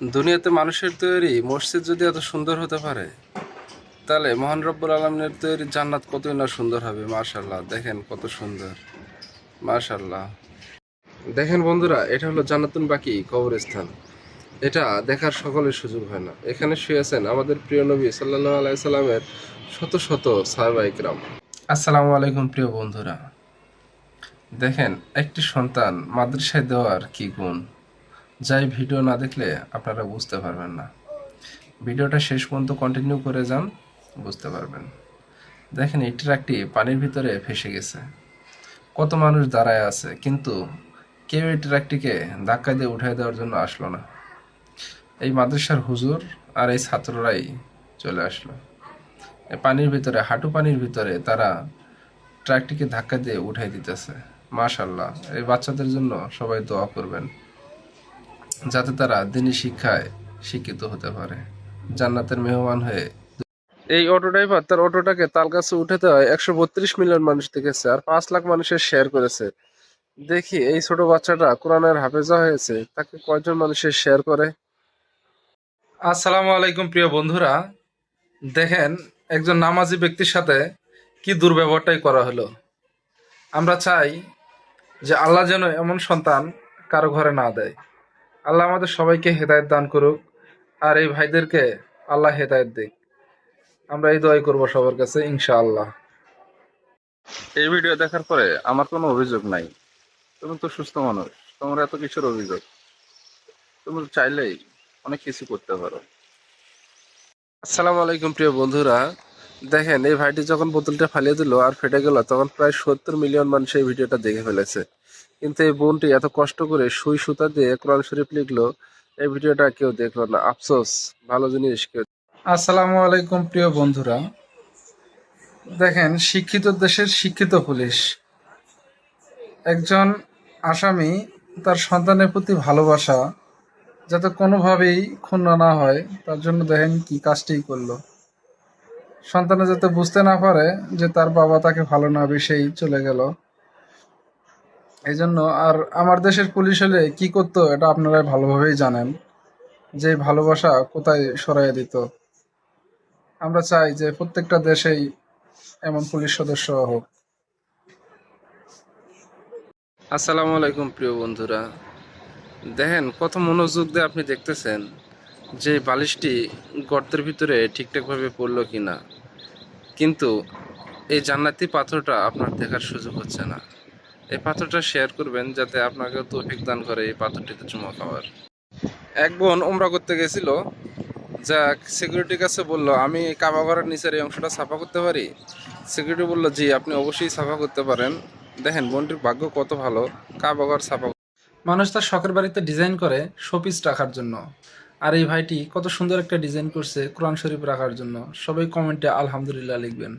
দুনিয়াতে মানুষের তৈরি মসজিদ যদি এত সুন্দর হতে পারে, তাহলে মহান রব্বুল আলমিনের তৈরি জান্নাত কতই না সুন্দর হবে। মাশাল্লাহ, দেখেন কত সুন্দর। মাশাল্লাহ, দেখেন বন্ধুরা, এটা হলো জান্নাতুন বাকি কবরস্থান। এটা দেখার সকলের সুযোগ হয় না। এখানে শুয়েছেন আমাদের প্রিয় নবী সাল্লাল্লাহু আলাইহি সাল্লামের শত শত সাহাবা ইকরাম। আসসালামু আলাইকুম প্রিয় বন্ধুরা। দেখেন, একটি সন্তান মাদ্রাসায় দেওয়ার কি গুণ, যাই ভিডিও না দেখলে আপনারা বুঝতে পারবেন না। ভিডিওটা শেষ পর্যন্ত কন্টিনিউ করে যান, বুঝতে পারবেন। দেখেন, এই ট্রাকটি পানির ভিতরে ফেসে গেছে। কত মানুষ দাঁড়ায় আছে, কিন্তু কেউ এই ট্রাকটিকে ধাক্কা দিয়ে উঠাই দেওয়ার জন্য আসলো না। এই মাদ্রাসার হুজুর আর এই ছাত্ররাই চলে আসলো। এই পানির ভিতরে, হাঁটু পানির ভিতরে তারা ট্রাকটিকে ধাক্কা দিয়ে উঠাই দিতেছে। মাশাল্লাহ, এই বাচ্চাদের জন্য সবাই দোয়া করবেন, যাতে তারা দিনী শিক্ষায় শিক্ষিত হতে পারে, জান্নাতের মেহমান হয়ে। এই অটো ড্রাইভার তার অটোটাকে তাল গাছে উঠাতে হয় 132 মিলিয়ন মানুষ দেখেছে, আর 5 লাখ মানুষের শেয়ার করেছে। দেখি এই ছোট বাচ্চাটা কোরআনের হাফেজা হয়েছে, তাকে কয়জন মানুষের শেয়ার করে। আসসালামু আলাইকুম প্রিয় বন্ধুরা। দেখেন, একজন নামাজি ব্যক্তির সাথে কি দুর্ব্যবহারটাই করা হলো। আমরা চাই যে আল্লাহ যেন এমন সন্তান কারো ঘরে না দেয়। আল্লাহ আমাদের সবাইকে হেদায়েত দান করুক, আর এই ভাইদেরকে আল্লাহ হেদায়েত দিক। আমরা এই দোয়াই করবো সবার কাছে, ইনশাআল্লাহ। এই ভিডিও দেখার পরে আমার কোনো অভিযোগ নাই। তুমি তো সুস্থ মানুষ, তোমার এত কিছুর অভিযোগ? তুমি চাইলেই অনেক কিছু করতে পারো। আসসালামু আলাইকুম প্রিয় বন্ধুরা। দেখেন, এই ভাইটি যখন বোতলটা ফালিয়ে দিল আর ফেটে গেল, তখন প্রায় 70 মিলিয়ন মানুষ এই ভিডিওটা দেখে ফেলেছে। কিন্তু এই বোনটি এত কষ্ট করে সুই সুতা দিয়ে কোরআন শরীফ লিখলো, এই ভিডিওটা কেউ দেখলো না। আফসোস, ভালো জিনিস কেউ। আসসালামু আলাইকুম প্রিয় বন্ধুরা। দেখেন, শিক্ষিত দেশের শিক্ষিত পুলিশ, একজন আসামি তার সন্তানের প্রতি ভালোবাসা যাতে কোনোভাবেই ক্ষুণ্ণ না হয়, তার জন্য দেখেন কি কাজটি করলো। সন্তানে যাতে বুঝতে না পারে যে তার বাবা তাকে ভালো না বেসেই চলে গেল, এই জন্য। আর আমার দেশের পুলিশ হলে কি করতো এটা আপনারা ভালোভাবেই জানেন, যে ভালোবাসা কোথায় সরাইয়া দিত। আমরা চাই যে প্রত্যেকটা দেশেই এমন পুলিশ সদস্য হোক। আসসালামু আলাইকুম প্রিয় বন্ধুরা। দেখেন, কত মনোযোগ দিয়ে আপনি দেখতেছেন যে বালিশটি গর্তের ভিতরে ঠিকঠাকভাবে পড়লো কিনা, কিন্তু এই জান্নাতি পাথরটা আপনার দেখার সুযোগ হচ্ছে না। এই পাথরটা শেয়ার করবেন, যাতে আপনাকে তৌফিক দান করে এই পাথরটিতে চুমা খাওয়ার। এক বোন উমরা করতে গেছিল, যা সিকিউরিটির কাছে বললো, আমি কাবা ঘরের নিচের এই অংশটা সাফা করতে পারি। সিকিউরিটি বললো, জি আপনি অবশ্যই সাফা করতে পারেন। দেখেন বোনটির ভাগ্য কত ভালো, কাবা ঘর সাফা। মানুষ তার শখের বাড়িতে ডিজাইন করে শোপিস রাখার জন্য, আর এই ভাইটি কত সুন্দর একটা ডিজাইন করছে কোরআন শরীফ রাখার জন্য। সবাই কমেন্টে আলহামদুলিল্লাহ লিখবেন।